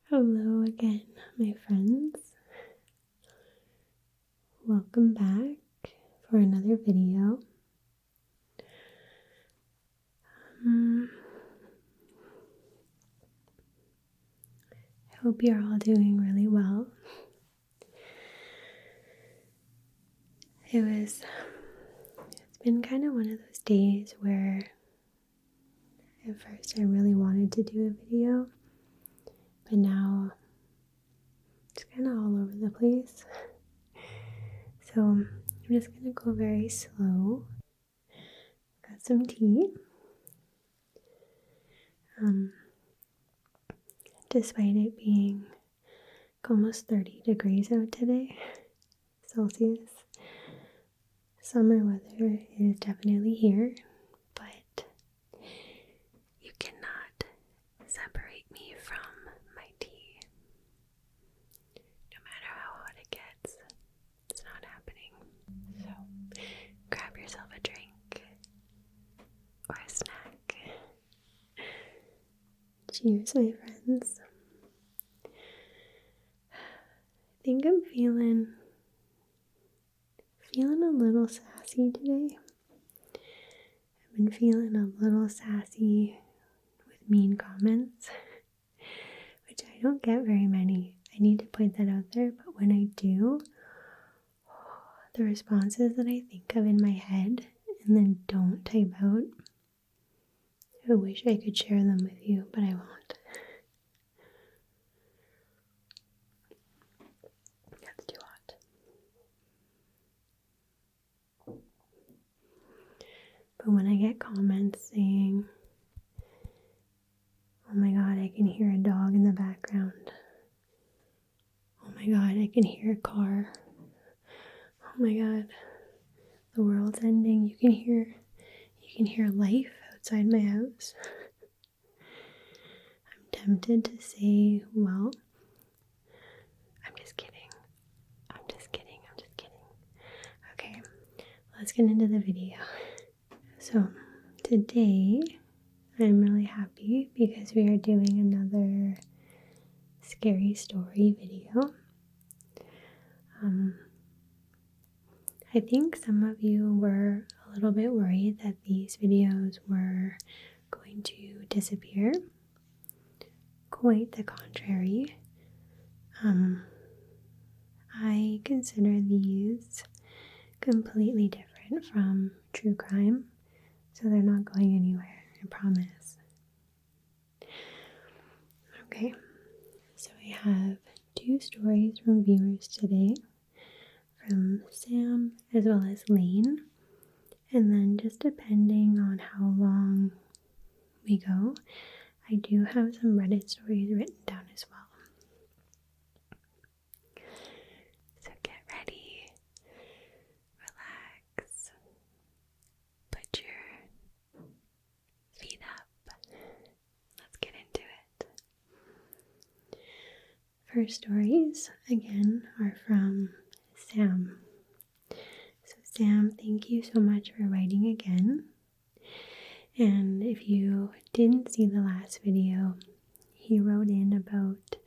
Hello again, my friends. Welcome back for another video. I hope you're all doing really well. It's been kind of one of those days where at first I really wanted to do a video, but now it's kind of all over the place. So I'm just going to go very slow. Got some tea. Despite it being almost 30 degrees out today, Celsius, summer weather is definitely here, but you cannot separate me from my tea. No matter how hot it gets, it's not happening. So grab yourself a drink or a snack. Cheers, my friends. I think I'm feeling a little sassy today. I've been feeling a little sassy with mean comments, which I don't get very many. I need to point that out there, but when I do, the responses that I think of in my head and then don't type out, I wish I could share them with you, but I won't. That's too hot. But when I get comments saying, oh my god, I can hear a dog in the background. Oh my god, I can hear a car. Oh my god, the world's ending. You can hear life outside my house. I'm tempted to say, well, I'm just kidding. Okay, let's get into the video. So today I'm really happy because we are doing another scary story video. I think some of you were a little bit worried that these videos were going to disappear. Quite the contrary. I consider these completely different from true crime, so they're not going anywhere, I promise. Okay, so I have 2 stories from viewers today, from Sam as well as Layne, and then just depending on how long we go, I do have some Reddit stories written down as well. So get ready, relax, put your feet up, let's get into it. First stories, again, are from Sam. So Sam, thank you so much for writing again. And if you didn't see the last video, he wrote in about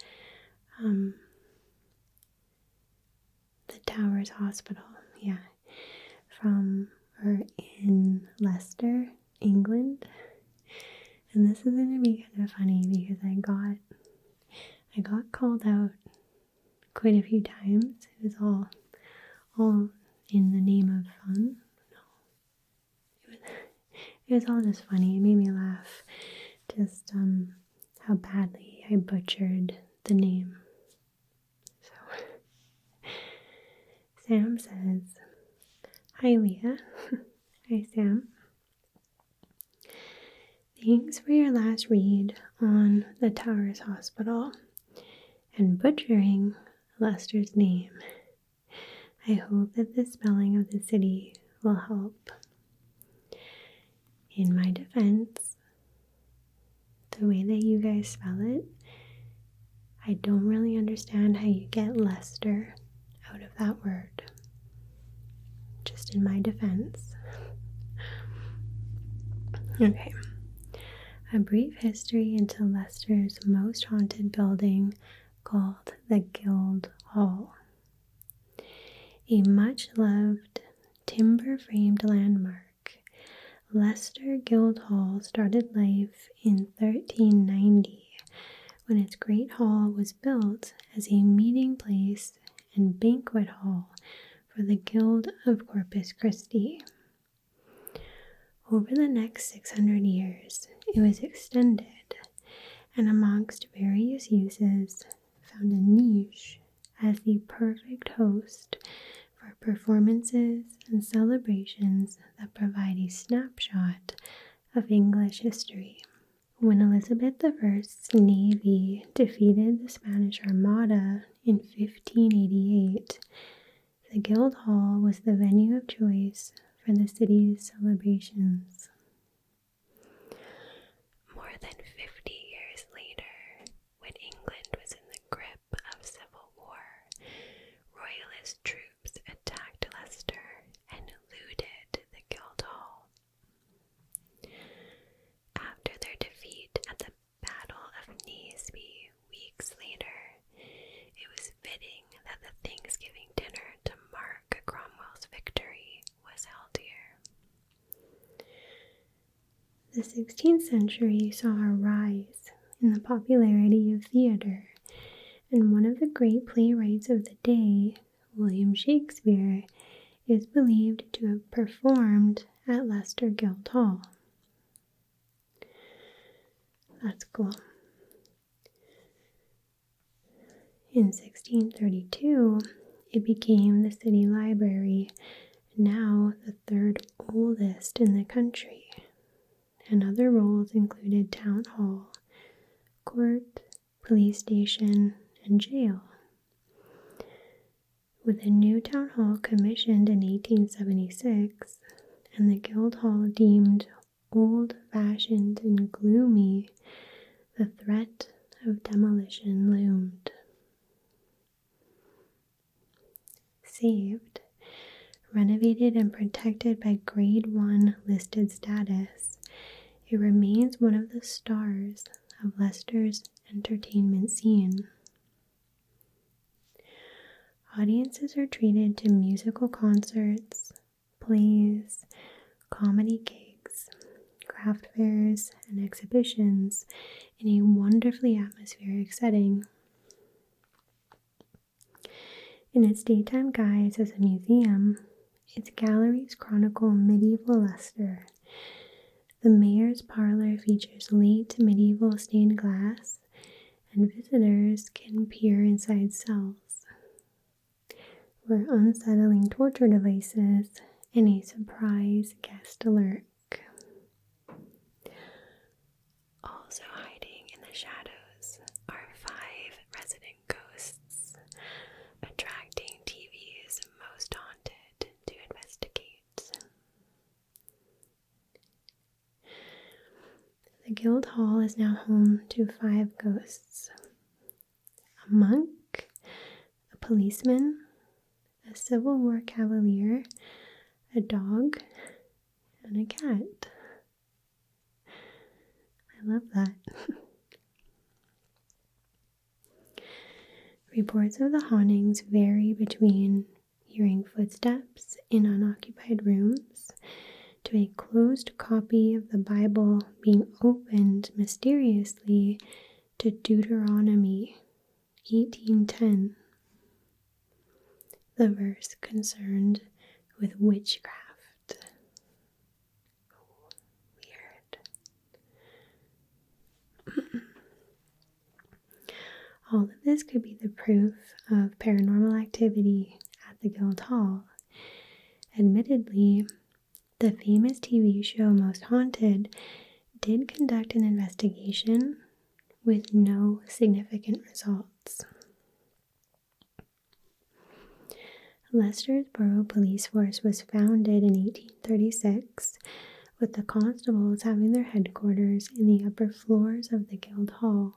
the Towers Hospital, in Leicester, England. And this is going to be kind of funny because I got called out quite a few times. It was all in the name of fun. No, it was all just funny. It made me laugh. Just how badly I butchered the name. So Sam says, "Hi Leah." Hi Sam. Thanks for your last read on the Towers Hospital and butchering Leicester's name. I hope that the spelling of the city will help. In my defense, the way that you guys spell it, I don't really understand how you get Leicester out of that word. just in my defense. Okay. A brief history into Leicester's most haunted building called the Guildhall. A much-loved timber-framed landmark, Leicester Guildhall started life in 1390 when its great hall was built as a meeting place and banquet hall for the Guild of Corpus Christi. Over the next 600 years, it was extended, and amongst various uses, found a niche as the perfect host for performances and celebrations that provide a snapshot of English history. When Elizabeth I's navy defeated the Spanish Armada in 1588, the Guildhall was the venue of choice for the city's celebrations. More than 50 years later, when England was in the grip of civil war, royalist troops attacked Leicester and looted the Guildhall. After their defeat at the Battle of Naseby weeks later, it was fitting that the Thanksgiving dinner to mark Cromwell's victory was held here. The 16th century saw a rise in the popularity of theater, and one of the great playwrights of the day, William Shakespeare, is believed to have performed at Leicester Guildhall. That's cool. In 1632, it became the city library, now the third oldest in the country, and other roles included town hall, court, police station, and jail. With a new town hall commissioned in 1876, and the Guildhall deemed old-fashioned and gloomy, the threat of demolition loomed. Saved, renovated, and protected by Grade 1 listed status, it remains one of the stars of Leicester's entertainment scene. Audiences are treated to musical concerts, plays, comedy gigs, craft fairs, and exhibitions in a wonderfully atmospheric setting. In its daytime guise as a museum, its galleries chronicle medieval Leicester. The mayor's parlor features late medieval stained glass, and visitors can peer inside cells, where unsettling torture devices and a surprise guest lurk. Also hiding in the shadows are 5 resident ghosts, attracting TV's most haunted to investigate. The Guildhall is now home to 5 ghosts: a monk, a policeman, a Civil War cavalier, a dog, and a cat. I love that. Reports of the hauntings vary between hearing footsteps in unoccupied rooms to a closed copy of the Bible being opened mysteriously to Deuteronomy 18:10. The verse concerned with witchcraft. Weird. All of this could be the proof of paranormal activity at the Guildhall. Admittedly, the famous TV show Most Haunted did conduct an investigation with no significant results. Leicester's Borough Police Force was founded in 1836, with the constables having their headquarters in the upper floors of the Guildhall,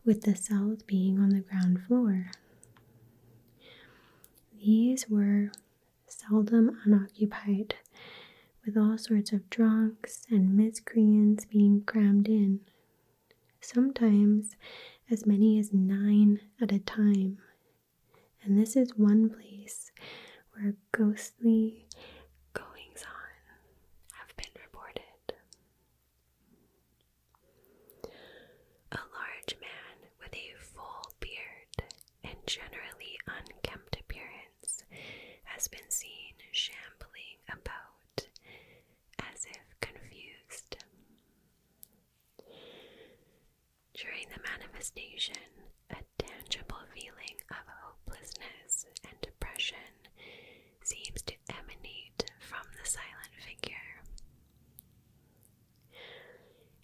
with the cells being on the ground floor. These were seldom unoccupied, with all sorts of drunks and miscreants being crammed in, sometimes as many as 9 at a time. And this is one place where ghostly goings-on have been reported. A large man with a full beard and generally unkempt appearance has been seen shambling about as if confused. During the manifestation, a tangible feeling of hopelessness and depression seems to emanate from the silent figure.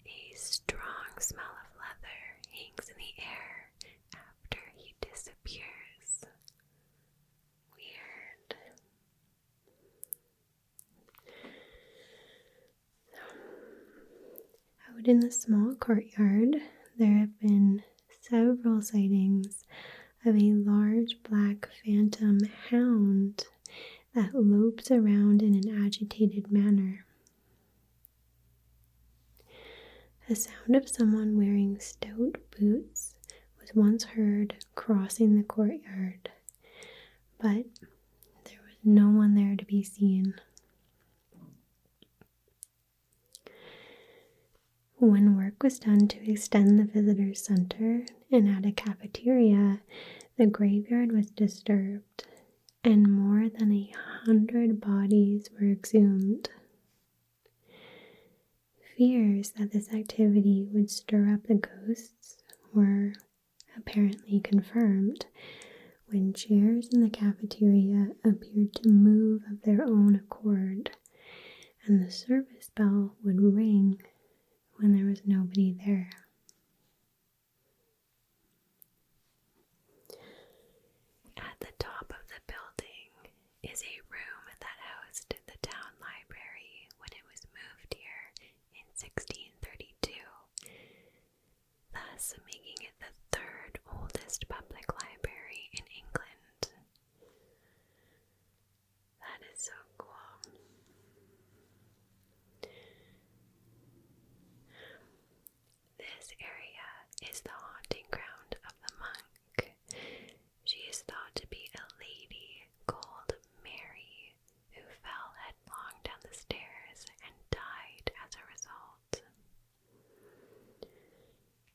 A strong smell of leather hangs in the air after he disappears. Weird. Out in the small courtyard, there have been several sightings of a large black phantom hound that lopes around in an agitated manner. The sound of someone wearing stout boots was once heard crossing the courtyard, but there was no one there to be seen. When work was done to extend the visitor center and add a cafeteria, the graveyard was disturbed, and more than 100 bodies were exhumed. Fears that this activity would stir up the ghosts were apparently confirmed when chairs in the cafeteria appeared to move of their own accord, and the service bell would ring when there was nobody there. At the top of the building is a room that housed the town library when it was moved here in 1632, thus making it the third oldest public library in England. That is so cool. This area is the haunting ground of the monk. She is thought to be a lady called Mary, who fell headlong down the stairs and died as a result.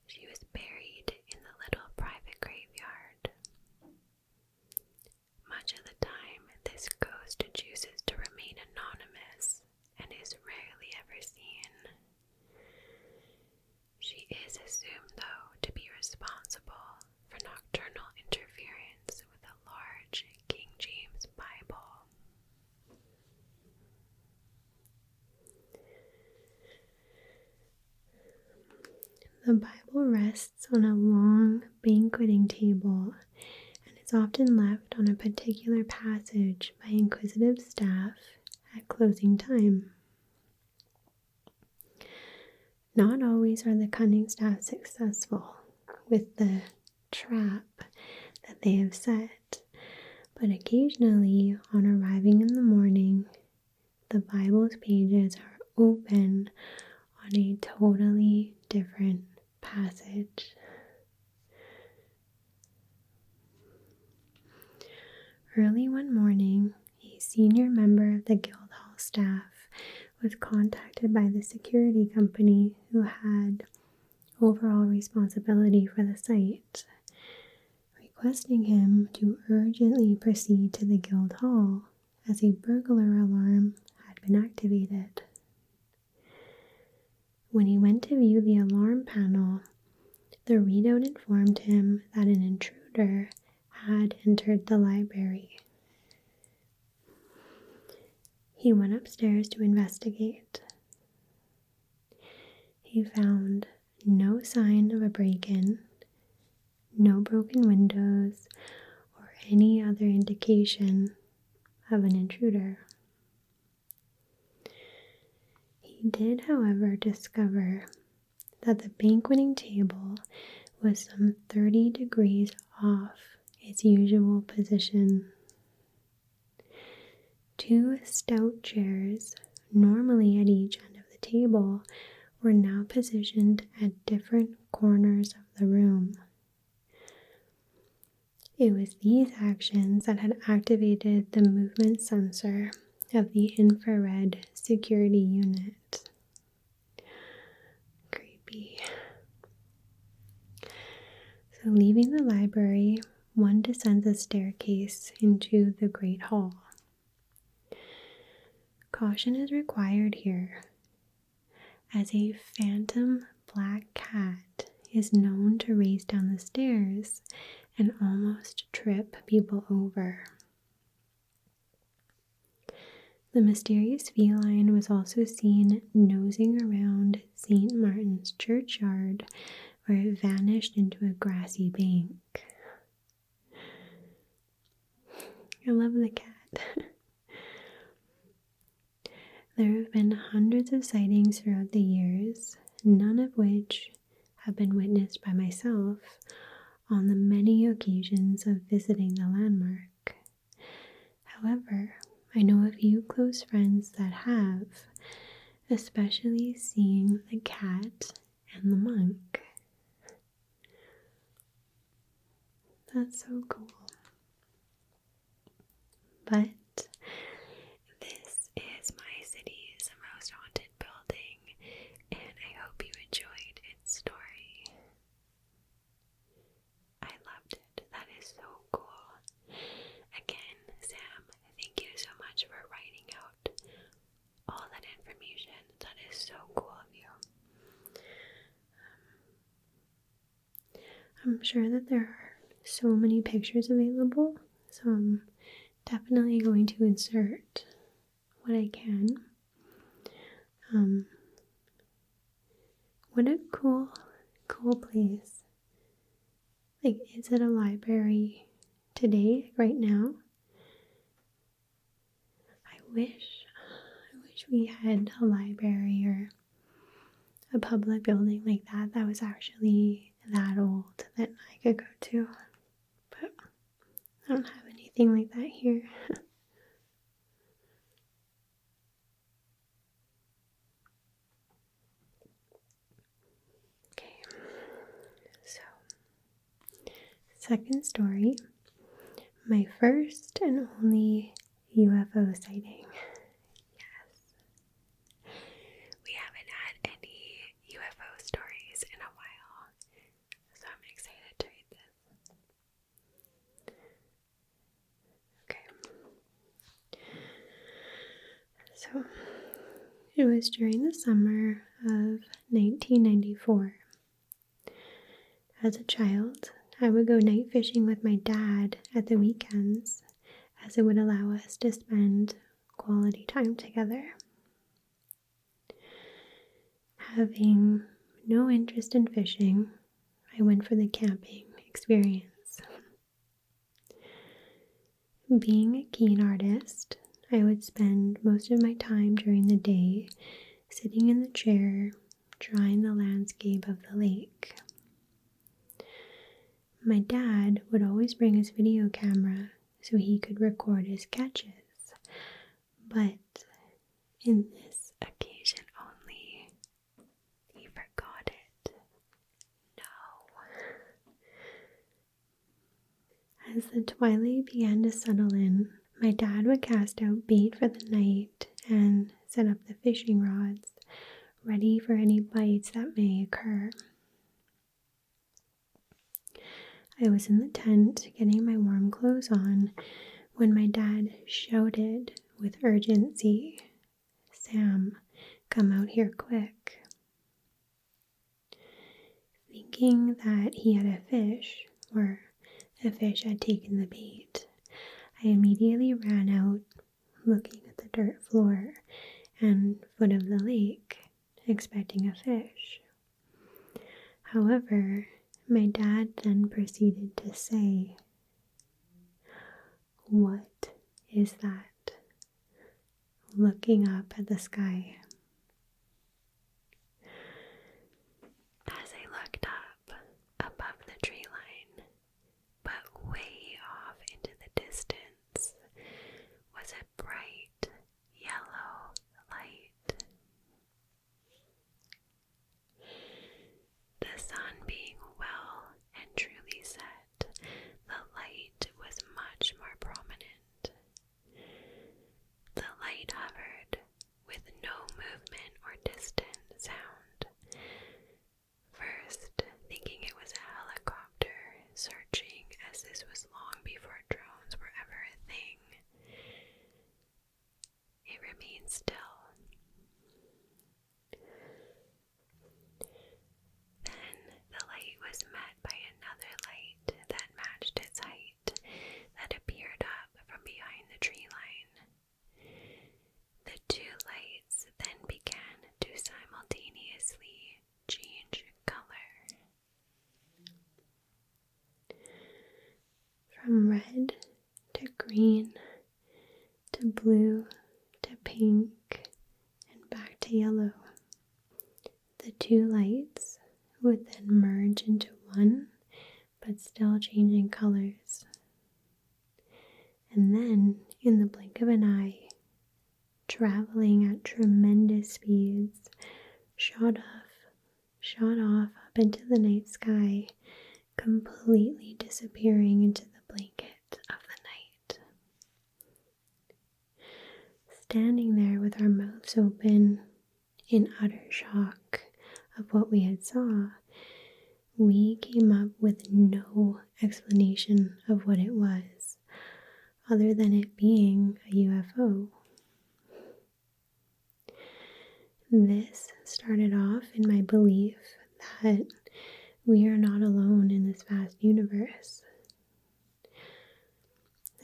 She was buried in the little private graveyard. Much of the time, this ghost chooses to remain anonymous and is rarely ever seen. She is assumed, though, to be responsible for nocturnal interference with a large King James Bible. The Bible rests on a long banqueting table and is often left on a particular passage by inquisitive staff at closing time. Not always are the cunning staff successful with the trap that they have set, but occasionally, on arriving in the morning, the Bible's pages are open on a totally different passage. Early one morning, a senior member of the Guildhall staff was contacted by the security company who had overall responsibility for the site, requesting him to urgently proceed to the Guildhall as a burglar alarm had been activated. When he went to view the alarm panel, the readout informed him that an intruder had entered the library. He went upstairs to investigate. He found no sign of a break-in, no broken windows, or any other indication of an intruder. He did, however, discover that the banqueting table was some 30 degrees off its usual position. 2 stout chairs, normally at each end of the table, were now positioned at different corners of the room. It was these actions that had activated the movement sensor of the infrared security unit. Creepy. So leaving the library, one descends a staircase into the Great Hall. Caution is required here, as a phantom black cat is known to race down the stairs and almost trip people over. The mysterious feline was also seen nosing around St. Martin's churchyard, where it vanished into a grassy bank. I love the cat. There have been hundreds of sightings throughout the years, none of which have been witnessed by myself on the many occasions of visiting the landmark. However, I know a few close friends that have, especially seeing the cat and the monk. That's so cool. But this is my city's most haunted building, and I hope you enjoyed its story. I loved it. That is so cool. Again, Sam, thank you so much for writing out all that information. That is so cool of you. I'm sure that there are so many pictures available, so I'm definitely going to insert what I can. What a cool place. Like, is it a library today, right now? I wish we had a library or a public building like that was actually that old that I could go to. But I don't have anything like that here. Okay, so second story, my first and only UFO sighting. Yes. We haven't had any UFO stories in a while, so I'm excited to read this. Okay. So, it was during the summer of 1994. As a child, I would go night fishing with my dad at the weekends, as it would allow us to spend quality time together. Having no interest in fishing, I went for the camping experience. Being a keen artist, I would spend most of my time during the day sitting in the chair, drawing the landscape of the lake. My dad would always bring his video camera so he could record his catches, but in this occasion only, he forgot it. No. As the twilight began to settle in, my dad would cast out bait for the night and set up the fishing rods, ready for any bites that may occur. I was in the tent getting my warm clothes on when my dad shouted with urgency, "Sam, come out here quick." Thinking that he had a fish, or the fish had taken the bait, I immediately ran out, looking at the dirt floor and foot of the lake, expecting a fish. However, my dad then proceeded to say, "What is that?" looking up at the sky. As I looked up above the tree line, but way off into the distance, was a bright remained still. Then the light was met by another light that matched its height, that appeared up from behind the tree line. The two lights then began to simultaneously change color. From red to green to blue to pink and back to yellow. The two lights would then merge into one, but still changing colors. And then, in the blink of an eye, traveling at tremendous speeds, shot off up into the night sky, completely disappearing into the blanket of the night. Standing there with our mouths open, in utter shock of what we had saw, we came up with no explanation of what it was, other than it being a UFO. This started off in my belief that we are not alone in this vast universe.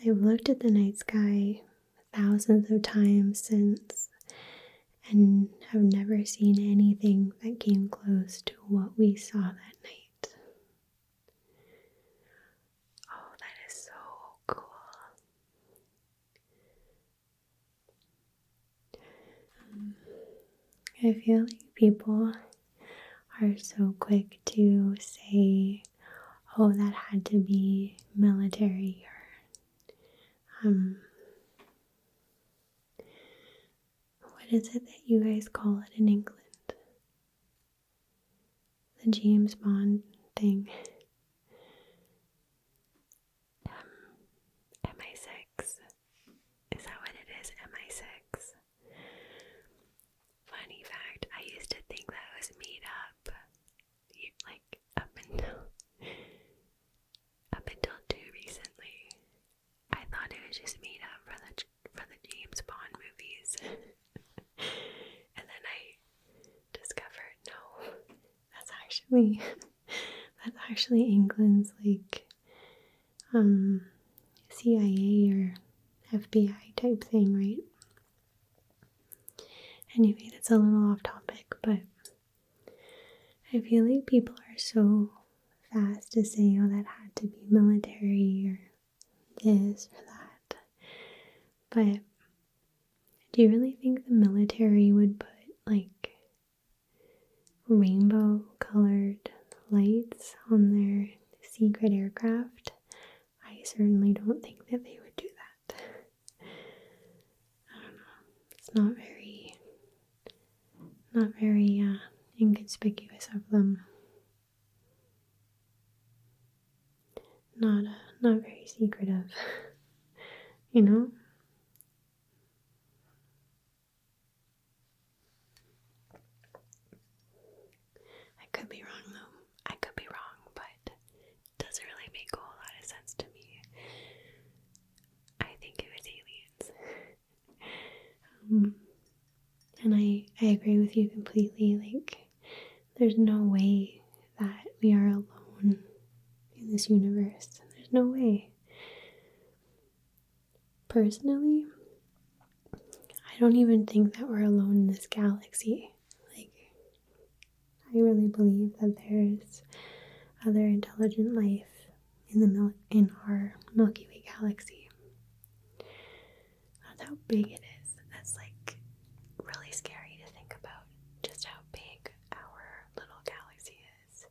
I've looked at the night sky thousands of times since and have never seen anything that came close to what we saw that night. Oh, that is so cool. I feel like people are so quick to say, oh, that had to be military, or what is it that you guys call it in England? The James Bond thing. MI6. Is that what it is? MI6. Funny fact, I used to think that was made up. Like up until too recently. I thought it was just made up for the James Bond movies. And then I discovered, no, that's actually England's like CIA or FBI type thing, right? Anyway, that's a little off topic, but I feel like people are so fast to say, oh, that had to be military or this or that. But do you really think the military would put like rainbow colored lights on their secret aircraft? I certainly don't think that they would do that. I don't know. It's not very inconspicuous of them. Not very secretive. You know? I could be wrong though. I could be wrong, but it doesn't really make a whole lot of sense to me. I think it was aliens. And I agree with you completely. Like, there's no way that we are alone in this universe. There's no way. Personally, I don't even think that we're alone in this galaxy. Like, I really believe that there's other intelligent life in our Milky Way galaxy. That's how big it is. That's like really scary to think about just how big our little galaxy is.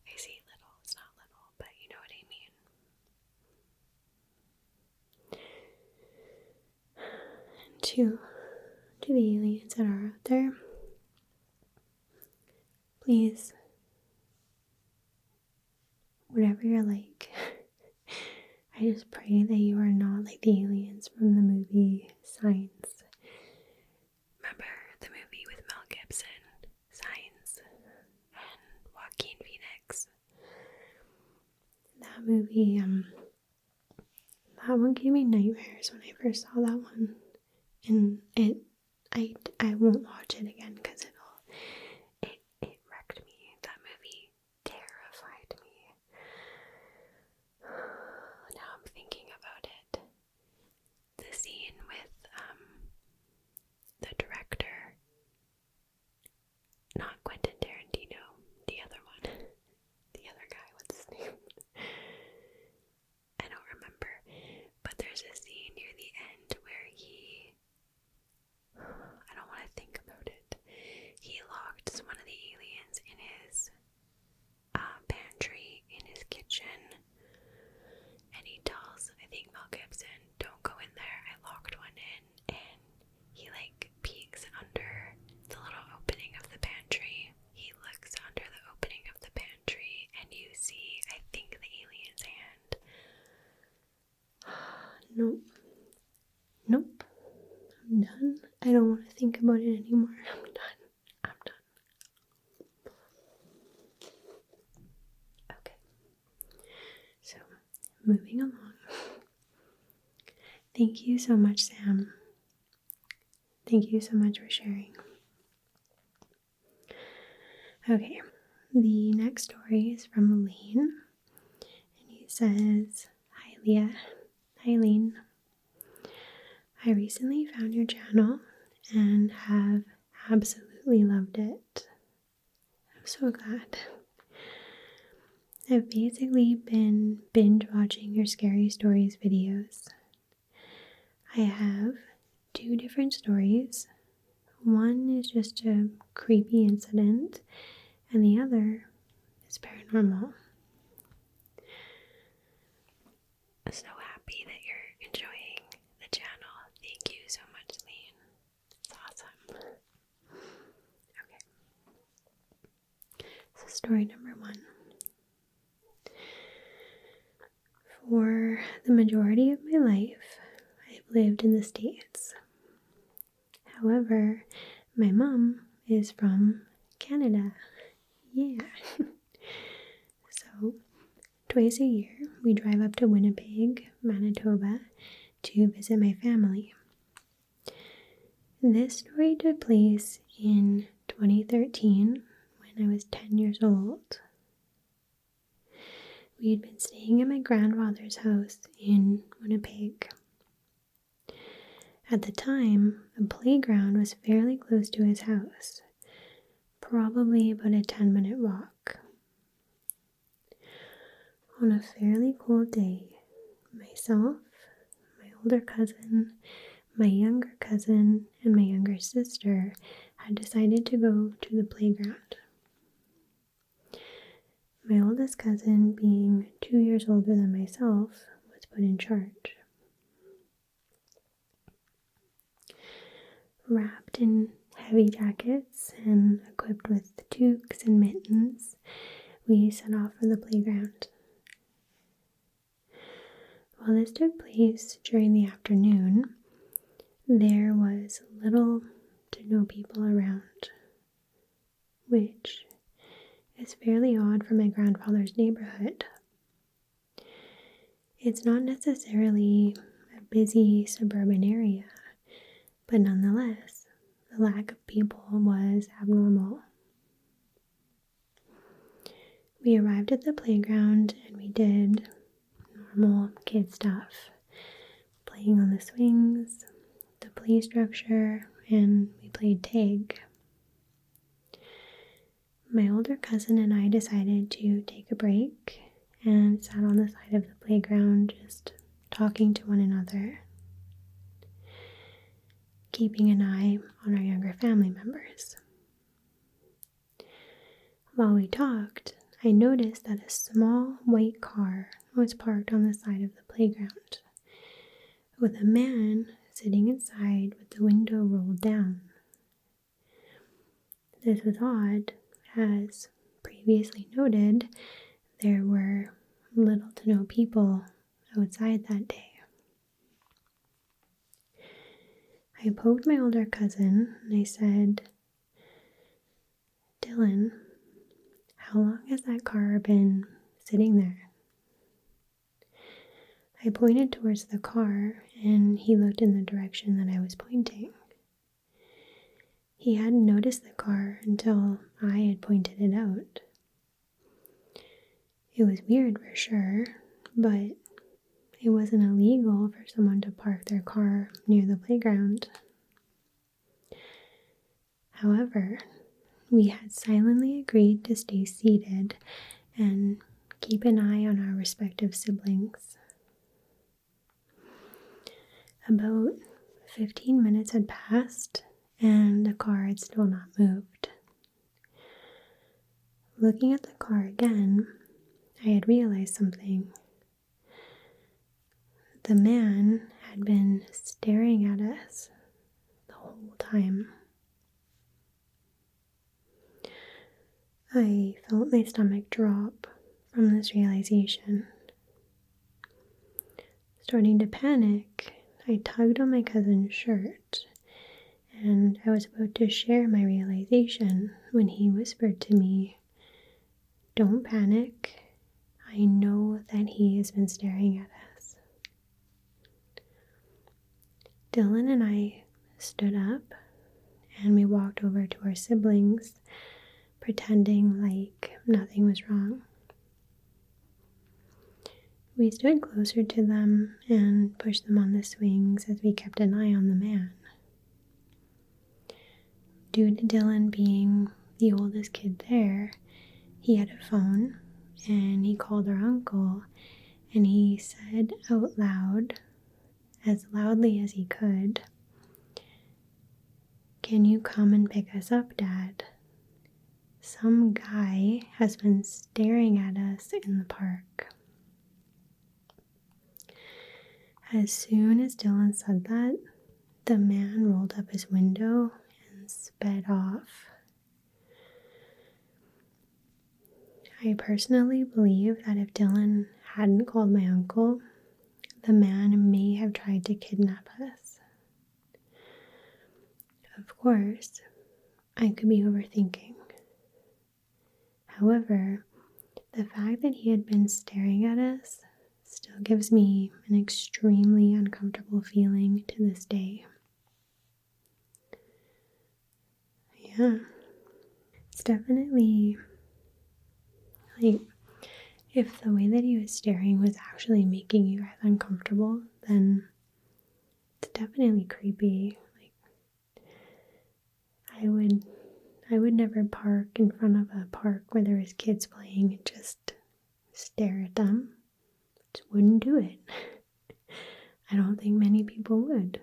I say little, it's not little, but you know what I mean. And to the aliens that are out there, please, whatever you're like, I just pray that you are not like the aliens from the movie Signs. Remember the movie with Mel Gibson, Signs, and Joaquin Phoenix? That movie, that one gave me nightmares when I first saw that one. And it I won't watch it again because it wrecked me. That movie terrified me. Now I'm thinking about it. The scene with the director, not Quentin Tarantino, the other one, the other guy, what's his name? I don't remember, but there's a scene near the end where I don't want to think about it. He locked one of the aliens in his pantry, in his kitchen, and he tells, I think Mel Gibson, don't go in there, I locked one in, and he peeks under the little opening of the pantry. He looks under the opening of the pantry, and you see, I think, the alien's hand. Nope. Nope. I'm done. I don't want to think about it anymore. I'm done. Okay. So, moving along. Thank you so much, Sam. Thank you so much for sharing. Okay. The next story is from Layne. And he says, Hi, Leah. Hi, Layne. I recently found your channel and have absolutely loved it. I'm so glad. I've basically been binge watching your scary stories videos. I have 2 different stories. One is just a creepy incident, and the other is paranormal. I'm so happy that you're enjoying the channel. Thank you so much, Layne. It's awesome. Okay. So story number 1. For the majority of my life, I've lived in the States. However, my mom is from Canada. Yeah. So, twice a year, we drive up to Winnipeg, Manitoba, to visit my family. This story took place in 2013 when I was 10 years old. We had been staying at my grandfather's house in Winnipeg. At the time, a playground was fairly close to his house, probably about a 10-minute walk. On a fairly cold day, myself, my older cousin, my younger cousin, and my younger sister had decided to go to the playground. My oldest cousin, being 2 years older than myself, was put in charge. Wrapped in heavy jackets and equipped with toques and mittens, we set off for the playground. While this took place during the afternoon, there was little to no people around, which is fairly odd for my grandfather's neighborhood. It's not necessarily a busy suburban area, but nonetheless, the lack of people was abnormal. We arrived at the playground and we did normal kid stuff, playing on the swings, the play structure, and we played tag. My older cousin and I decided to take a break and sat on the side of the playground just talking to one another, keeping an eye on our younger family members. While we talked, I noticed that a small white car was parked on the side of the playground, with a man sitting inside with the window rolled down. This was odd, as previously noted, there were little to no people outside that day. I poked my older cousin and I said, Dylan, how long has that car been sitting there? I pointed towards the car and he looked in the direction that I was pointing. He hadn't noticed the car until I had pointed it out. It was weird for sure, but it wasn't illegal for someone to park their car near the playground. However, we had silently agreed to stay seated and keep an eye on our respective siblings. About 15 minutes had passed and the car had still not moved. Looking at the car again, I had realized something. The man had been staring at us the whole time. I felt my stomach drop from this realization. Starting to panic, I tugged on my cousin's shirt, and I was about to share my realization when he whispered to me, "Don't panic. I know that he has been staring at us." Dylan and I stood up and we walked over to our siblings, pretending like nothing was wrong. We stood closer to them and pushed them on the swings as we kept an eye on the man. Due to Dylan being the oldest kid there, he had a phone and he called our uncle and he said out loud, as loudly as he could, "Can you come and pick us up, Dad? Some guy has been staring at us in the park." As soon as Dylan said that, the man rolled up his window and sped off. I personally believe that if Dylan hadn't called my uncle, the man may have tried to kidnap us. Of course, I could be overthinking. However, the fact that he had been staring at us still gives me an extremely uncomfortable feeling to this day. Yeah, it's definitely like, if the way that he was staring was actually making you guys uncomfortable, then it's definitely creepy. Like, I would never park in front of a park where there was kids playing and just stare at them. Just wouldn't do it. I don't think many people would.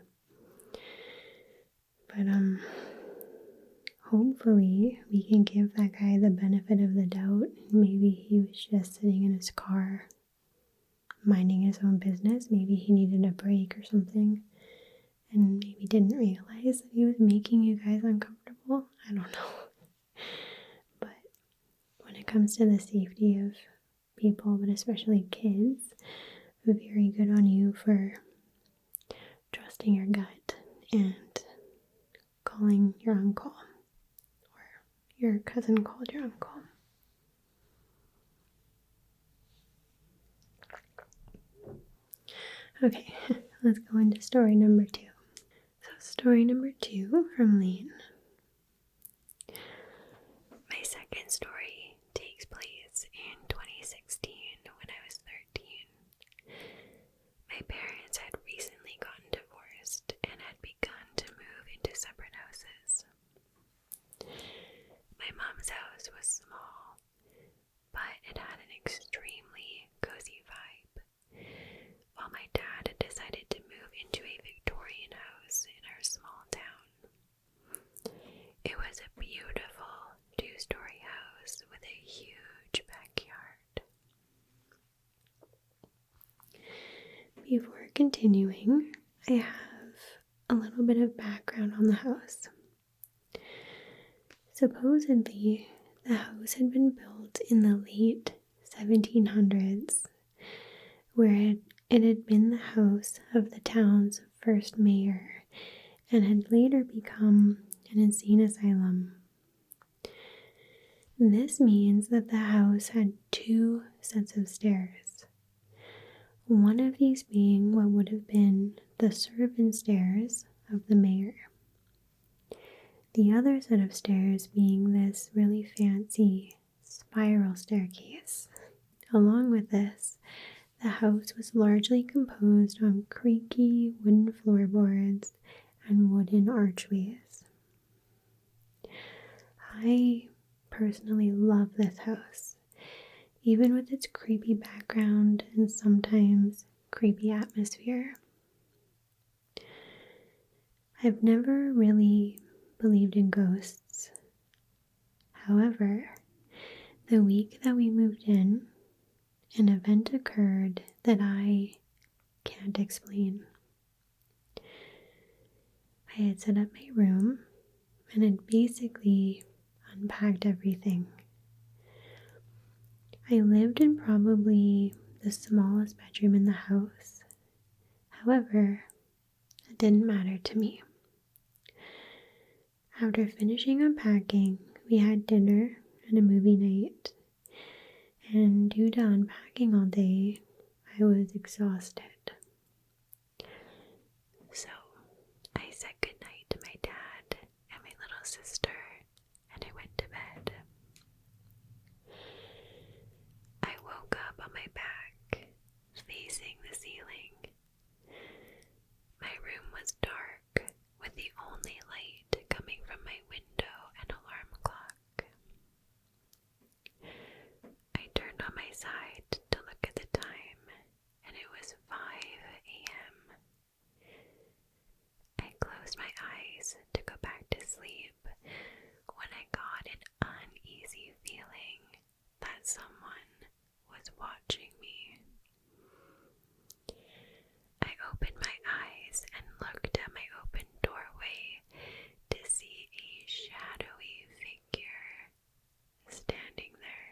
But hopefully we can give that guy the benefit of the doubt. Maybe he was just sitting in his car minding his own business. Maybe he needed a break or something and maybe didn't realize that he was making you guys uncomfortable. I don't know. But when it comes to the safety of people, but especially kids, very good on you for trusting your gut and calling your uncle, or your cousin called your uncle. Okay, let's go into story number 2. So story number 2 from Layne. My second story takes place in 2016 when I was 13. My parents had recently gotten divorced and had begun to move into separate houses. My mom's house was small, but it had an extremely cozy vibe, while my dad had decided to move into a Victorian house in our small town. It was a beautiful 2-story house with a huge backyard. Before continuing, I have a little bit of background on the house. Supposedly, the house had been built in the late 1700s, where it had been the house of the town's first mayor and had later become an insane asylum. This means that the house had 2 sets of stairs, one of these being what would have been the servant stairs of the mayor. The other set of stairs being this really fancy spiral staircase. Along with this, the house was largely composed on creaky wooden floorboards and wooden archways. I personally love this house, even with its creepy background and sometimes creepy atmosphere. I've never really believed in ghosts. However, the week that we moved in, an event occurred that I can't explain. I had set up my room and had basically unpacked everything. I lived in probably the smallest bedroom in the house. However, it didn't matter to me. After finishing unpacking, we had dinner and a movie night. And due to unpacking all day, I was exhausted. So I said goodnight to my dad and my little sister, and I went to bed. I woke up on my back, facing the ceiling. My room was dark, with the only light coming from my window and alarm clock. I turned on my side to look at the time, and it was 5 a.m. I closed my eyes to go back to sleep when I got an uneasy feeling that someone was watching me. I opened my eyes and looked at my open doorway to see a shadowy figure standing there.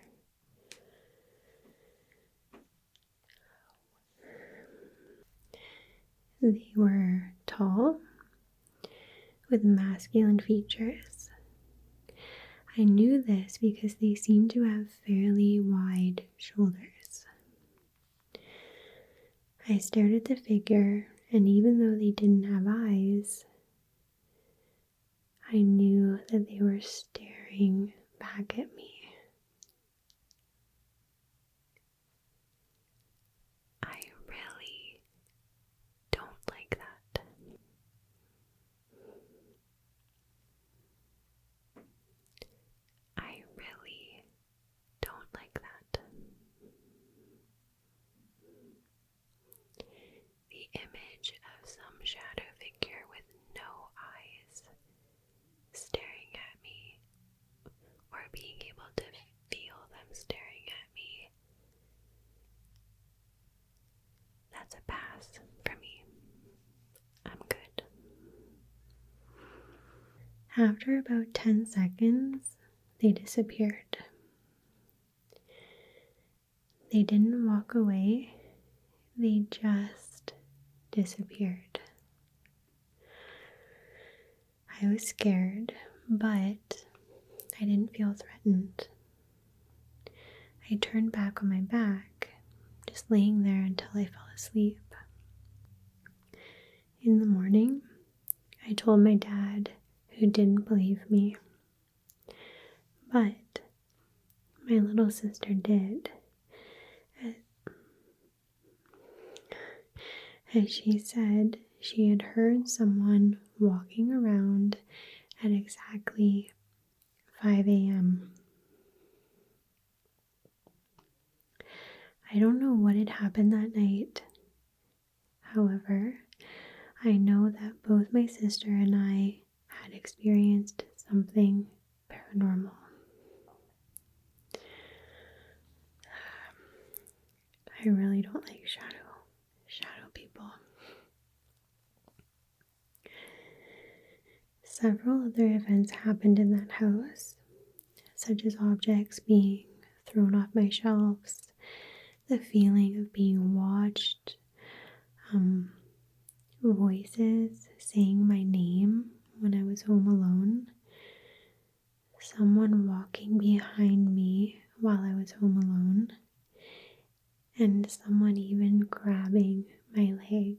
They were tall, with masculine features. I knew this because they seemed to have fairly wide shoulders. I stared at the figure, and even though they didn't have eyes, I knew that they were staring back at me. I really don't like that. I really don't like that. The image of some shadow figure with no eyes staring at me, or being able to feel them staring at me, that's a pass for me. I'm good. After about 10 seconds, they disappeared. They didn't walk away, they just disappeared. I was scared, but I didn't feel threatened. I turned back on my back, just laying there until I fell asleep. In the morning, I told my dad, who didn't believe me. But my little sister did. As she said, she had heard someone walking around at exactly 5 a.m. I don't know what had happened that night. However, I know that both my sister and I had experienced something paranormal. I really don't like shadow people. Several other events happened in that house, such as objects being thrown off my shelves, the feeling of being watched, voices saying my name when I was home alone, someone walking behind me while I was home alone, and someone even grabbing my leg.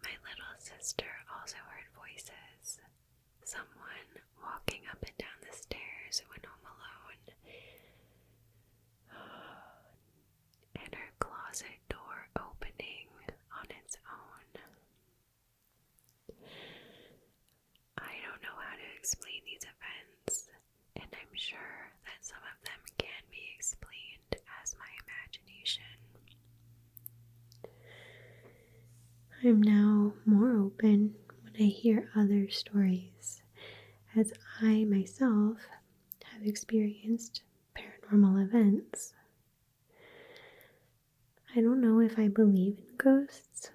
My little sister also sure that some of them can be explained as my imagination. I'm now more open when I hear other stories, as I myself have experienced paranormal events. I don't know if I believe in ghosts,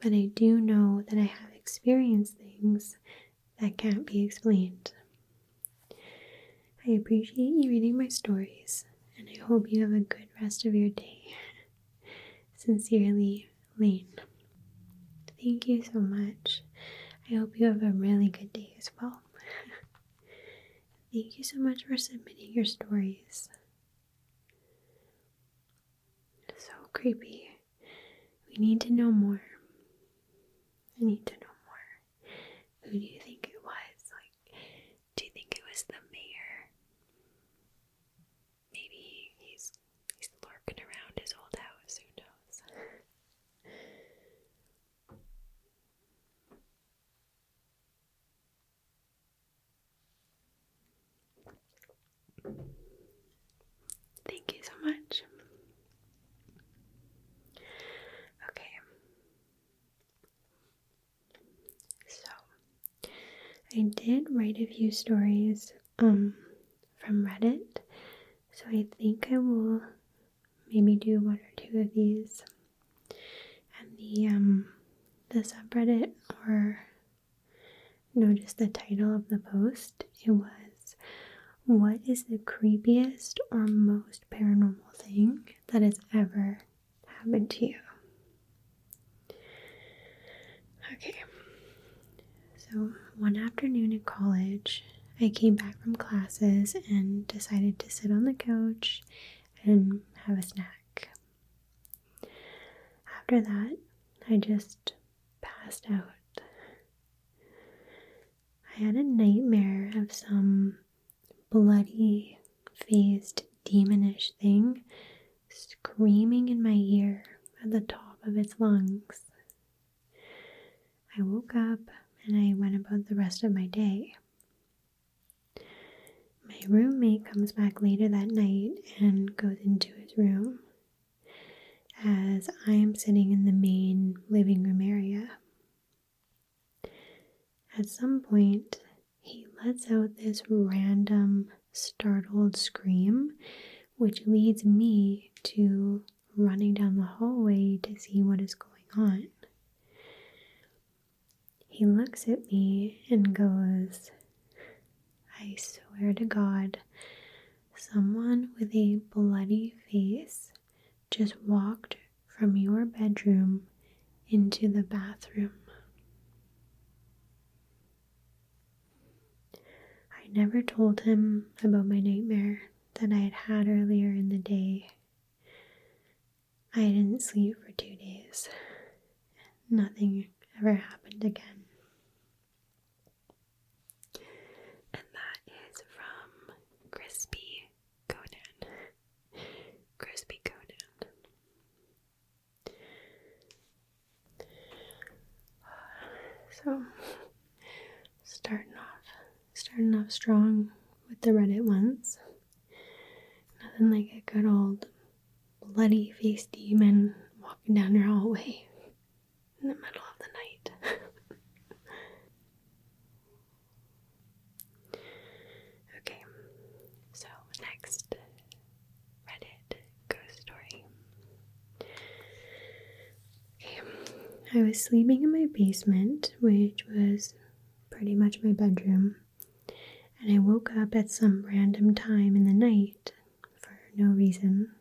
but I do know that I have experienced things that can't be explained. I appreciate you reading my stories, and I hope you have a good rest of your day. Sincerely, Layne. Thank you so much. I hope you have a really good day as well. Thank you so much for submitting your stories. So creepy. We need to know more. I need to know more. Who do you think it was? Do you think it was the mayor? Maybe he's lurking around his old house. Who knows? Thank you so much. Okay. So, I did write a few stories from Reddit, so I think I will maybe do one or two of these. And the subreddit, or just the title of the post, it was, "What is the creepiest or most paranormal thing that has ever happened to you?" Okay, so one afternoon in college, I came back from classes and decided to sit on the couch and have a snack. After that, I just passed out. I had a nightmare of some bloody-faced, demonish thing screaming in my ear at the top of its lungs. I woke up and I went about the rest of my day. My roommate comes back later that night and goes into his room as I am sitting in the main living room area. At some point, he lets out this random startled scream, which leads me to running down the hallway to see what is going on. He looks at me and goes, "I swear to God, someone with a bloody face just walked from your bedroom into the bathroom." I never told him about my nightmare that I had had earlier in the day. I didn't sleep for 2 days. Nothing ever happened again. And that is from Crispy Conan. Crispy Conan. So, starting off strong with the Reddit ones. Nothing like a good old bloody faced demon walking down your hallway in the middle of the night. Okay, so next Reddit ghost story. Okay, I was sleeping in my basement, which was pretty much my bedroom, and I woke up at some random time in the night for no reason.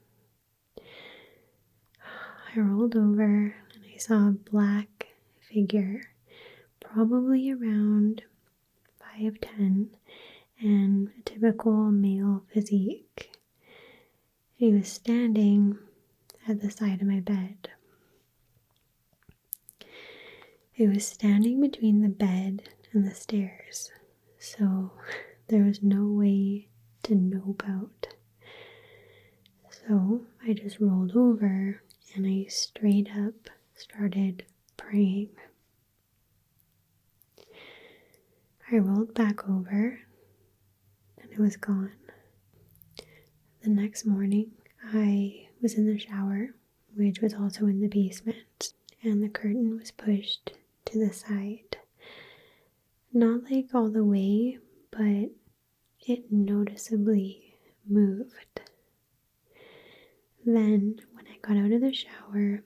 I rolled over and I saw a black figure, probably around 5'10", and a typical male physique. He was standing at the side of my bed. It was standing between the bed and the stairs, so there was no way to nope out. So I just rolled over and I straight up started praying. I rolled back over and it was gone. the next morning, I was in the shower, which was also in the basement, and the curtain was pushed to the side. Not like all the way, but it noticeably moved. Then, when I got out of the shower,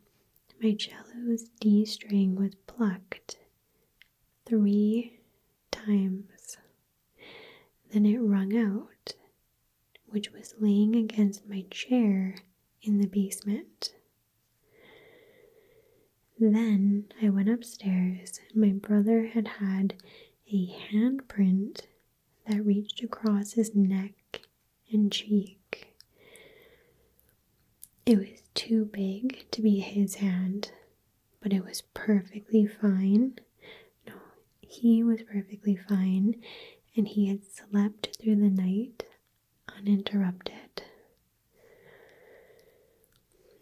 my cello's D string was plucked 3 times. Then it rung out, which was laying against my chair in the basement. Then I went upstairs, and my brother had a handprint that reached across his neck and cheek. It was too big to be his hand, but it was perfectly fine. No, he was perfectly fine, and he had slept through the night uninterrupted.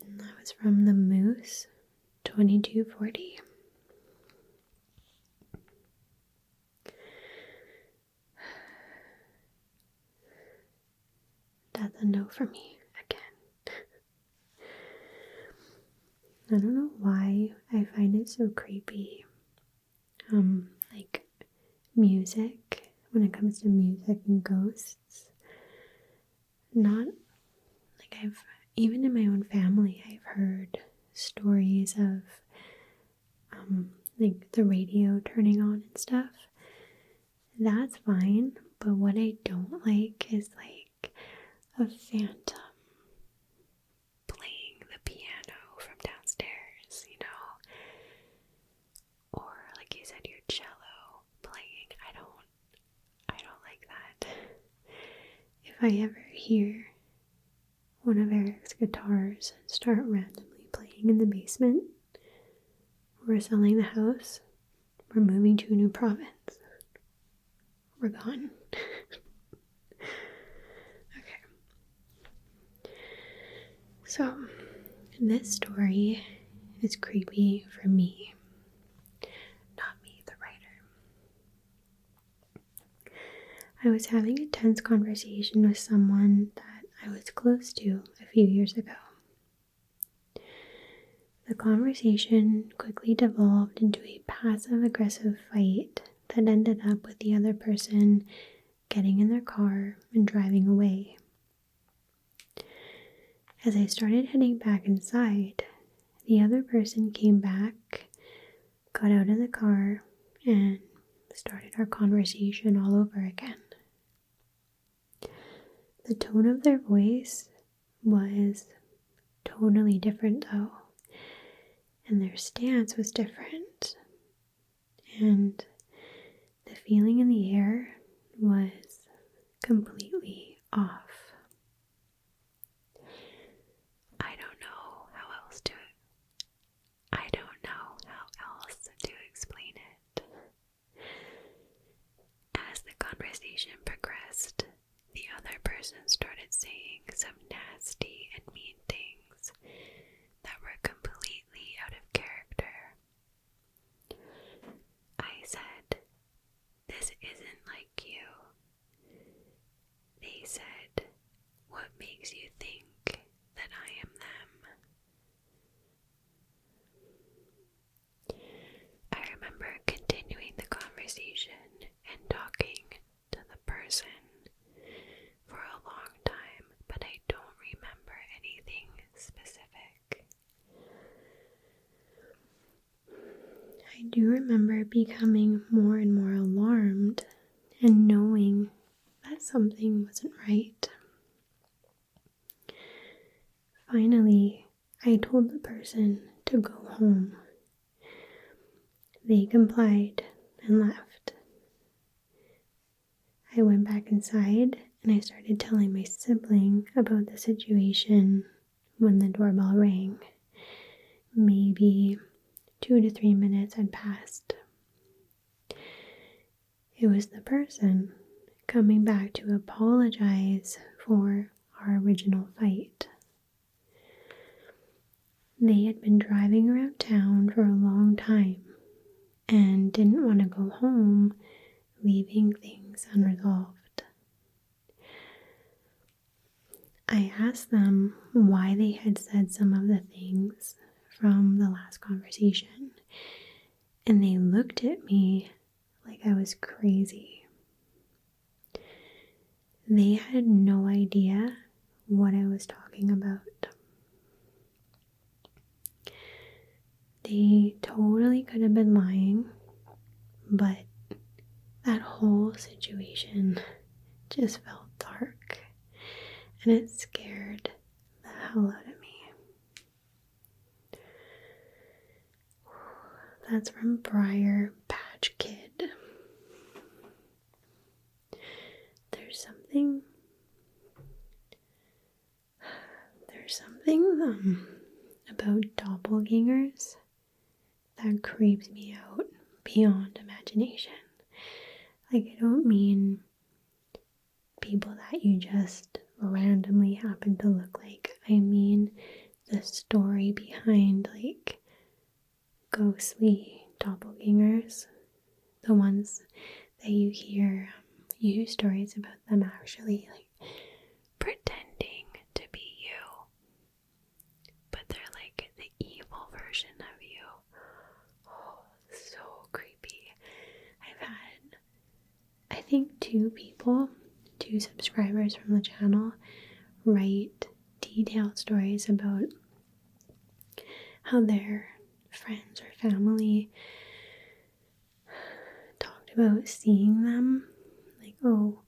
And that was from the Moose 2240. That's a no for me again. I don't know why I find it so creepy. Like music, when it comes to music and ghosts. Not like even in my own family, I've heard stories of like the radio turning on and stuff. That's fine, but what I don't like is like a phantom playing the piano from downstairs, or like you said, your cello playing. I don't like that. If I ever hear one of Eric's guitars start randomly playing in the basement, we're selling the house, we're moving to a new province, we're gone. So, this story is creepy for me, not me, the writer. I was having a tense conversation with someone that I was close to a few years ago. The conversation quickly devolved into a passive-aggressive fight that ended up with the other person getting in their car and driving away. As I started heading back inside, the other person came back, got out of the car, and started our conversation all over again. The tone of their voice was totally different though, and their stance was different, and the feeling in the air was completely off. I don't know how else to explain it. As the conversation progressed, the other person started saying some nasty and mean things that were completely out of character. I said, "This isn't like you." They said, "What makes you think that I am them?" I remember continuing the conversation and talking to the person for a long time, but I don't remember anything specific. I do remember becoming more and more alarmed and knowing that something wasn't right. Finally, I told the person to go home. They complied and left. I went back inside and I started telling my sibling about the situation when the doorbell rang. Maybe 2 to 3 minutes had passed. It was the person coming back to apologize for our original fight. They had been driving around town for a long time and didn't want to go home, leaving things unresolved. I asked them why they had said some of the things from the last conversation, and they looked at me like I was crazy. They had no idea what I was talking about. They totally could have been lying, but that whole situation just felt dark, and it scared the hell out of me. That's from Briar Patch Kid. There's something about doppelgangers that creeps me out beyond imagination. Like, I don't mean people that you just randomly happen to look like. I mean the story behind, like, ghostly doppelgangers. The ones that you hear stories about them actually, like, pretending to be you. But they're like the evil version of you. Oh, so creepy. I've had, I think, two subscribers from the channel write detailed stories about how their friends or family talked about seeing them. Like, oh,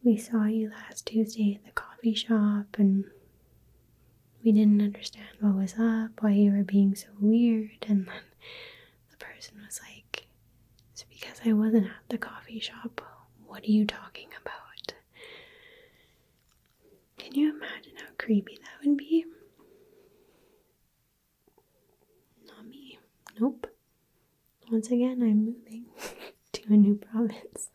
we saw you last Tuesday at the coffee shop and we didn't understand what was up, why you were being so weird. And then the person was like, it's because I wasn't at the coffee shop. What are you talking about? Can you imagine how creepy that would be? Not me. Nope. Once again, I'm moving to a new province.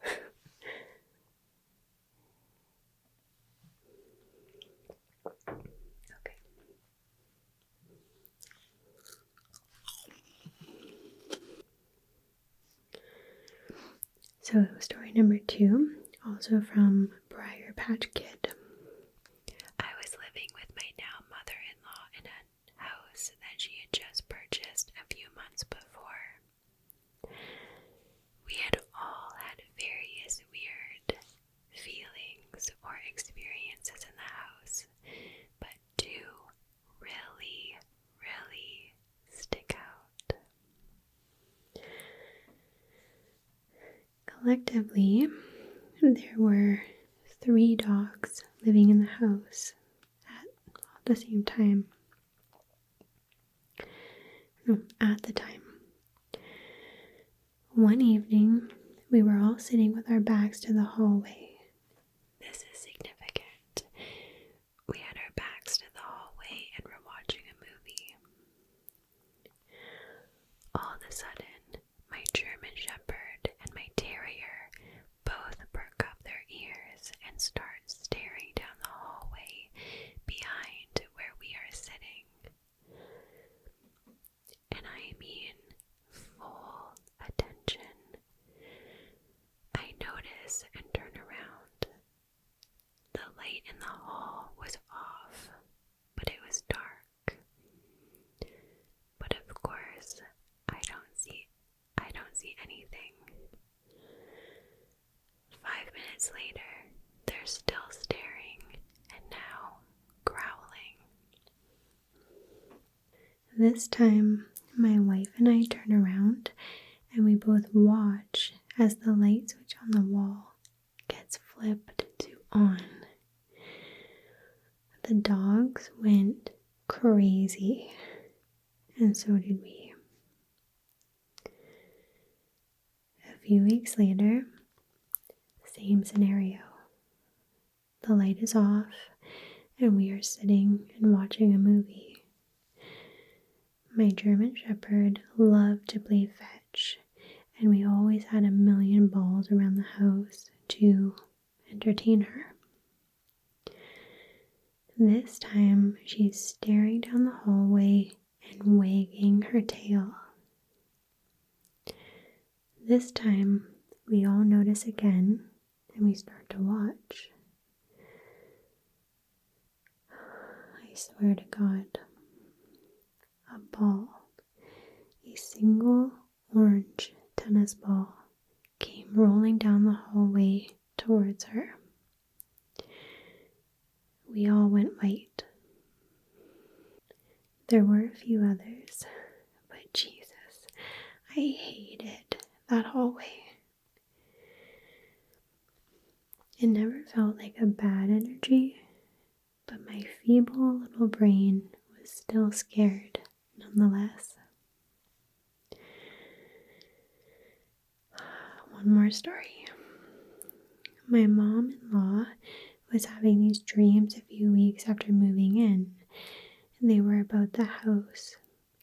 Okay. So story number 2, also from Briar Patch Kid. I was living with my now mother-in-law in a house that she had just purchased a few months before. We had all had various weird feelings or experiences in the house, but 2 really, really stick out. Collectively, there were 3 dogs living in the house at the same time. No, at the time. One evening, we were all sitting with our backs to the hallway. This is significant. We had our backs to the hallway and were watching a movie. All of a sudden, my German Shepherd and my Terrier both perk up their ears and start staring down the hallway behind where we are sitting. And I mean full attention. I notice and turn around. The light in the hall was off, but it was dark. But of course, I don't see anything. 5 minutes later, they're still staring and now growling. This time, my wife and I turn around and we both watch as the light switch on the wall gets flipped to on. The dogs went crazy, and so did we. A few weeks later, same scenario. The light is off, and we are sitting and watching a movie. My German Shepherd loved to play fetch, and we always had a million balls around the house to entertain her. This time, she's staring down the hallway and wagging her tail. This time, we all notice again, and we start to watch. swear to God, a ball, a single orange tennis ball, came rolling down the hallway towards her. We all went white. There were a few others, but Jesus, I hated that hallway. It never felt like a bad energy, but my feeble little brain was still scared nonetheless. One more story. My mom-in-law was having these dreams a few weeks after moving in, and they were about the house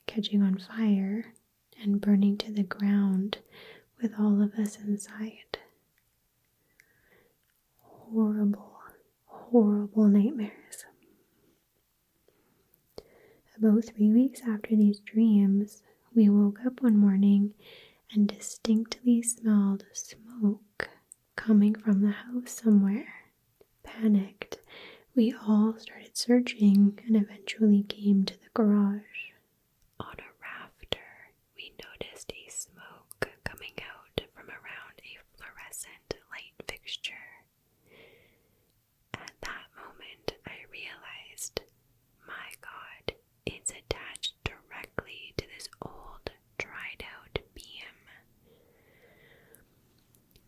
catching on fire and burning to the ground with all of us inside. Horrible, horrible nightmares. About 3 weeks after these dreams, we woke up one morning and distinctly smelled smoke coming from the house somewhere. Panicked, we all started searching and eventually came to the garage. On a rafter, we noticed a smoke coming out from around a fluorescent light fixture. At that moment, I realized, my God, it's attached directly to this old, dried-out beam.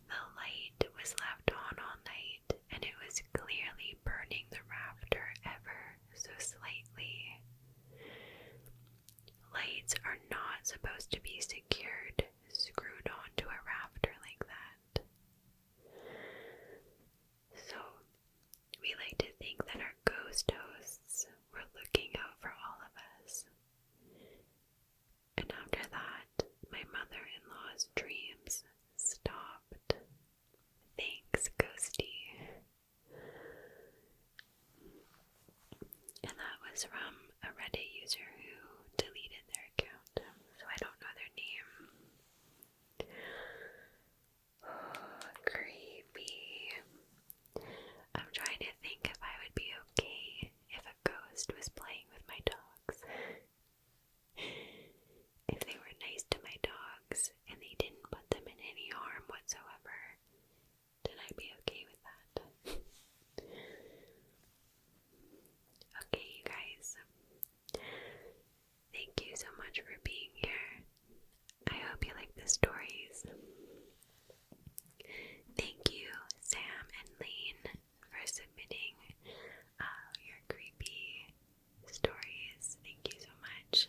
The light was left on all night, and it was clearly burning the rafter ever so slightly. Lights are not supposed to be secured, screwed onto a rafter like that. So, we like to think that our ghost hosts were looking out for all of us. And after that, my mother-in-law's dreams stopped. Thanks, Ghosty. And that was from a Reddit user who deleted their account, so I don't know their name. Creepy. I'm trying to think if I would be okay if a ghost was playing with my dogs. If they were nice to my dogs and they didn't put them in any harm whatsoever, then I'd be okay with that. Okay, you guys. Thank you so much for being here. I hope you like the stories. Thank you, Sam and Layne, for submitting your creepy stories. Thank you so much.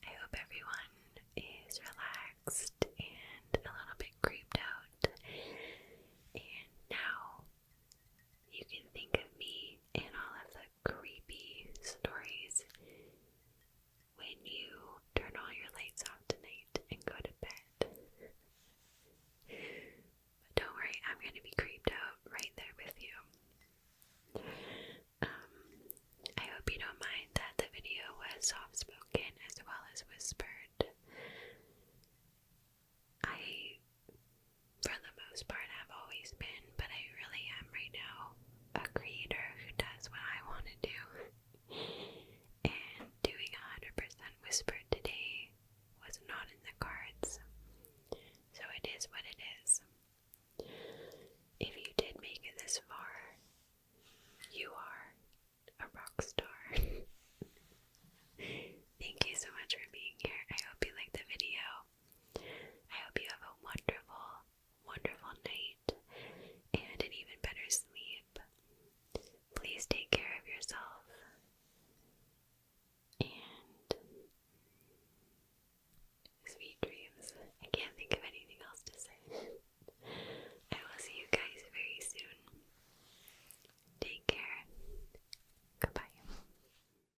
I hope everyone is relaxed and a little bit creeped out. And now you can think of me and all of the creepy stories when you turn all your lights off tonight and go to bed. But don't worry, I'm going to be creeped out right there with you. I hope you don't mind that the video was soft-spoken as well as whispered. I, for the most part, have always been, but I really am right now a creator who does what I want to do. And doing 100% whispered today was not in the cards. So it is what it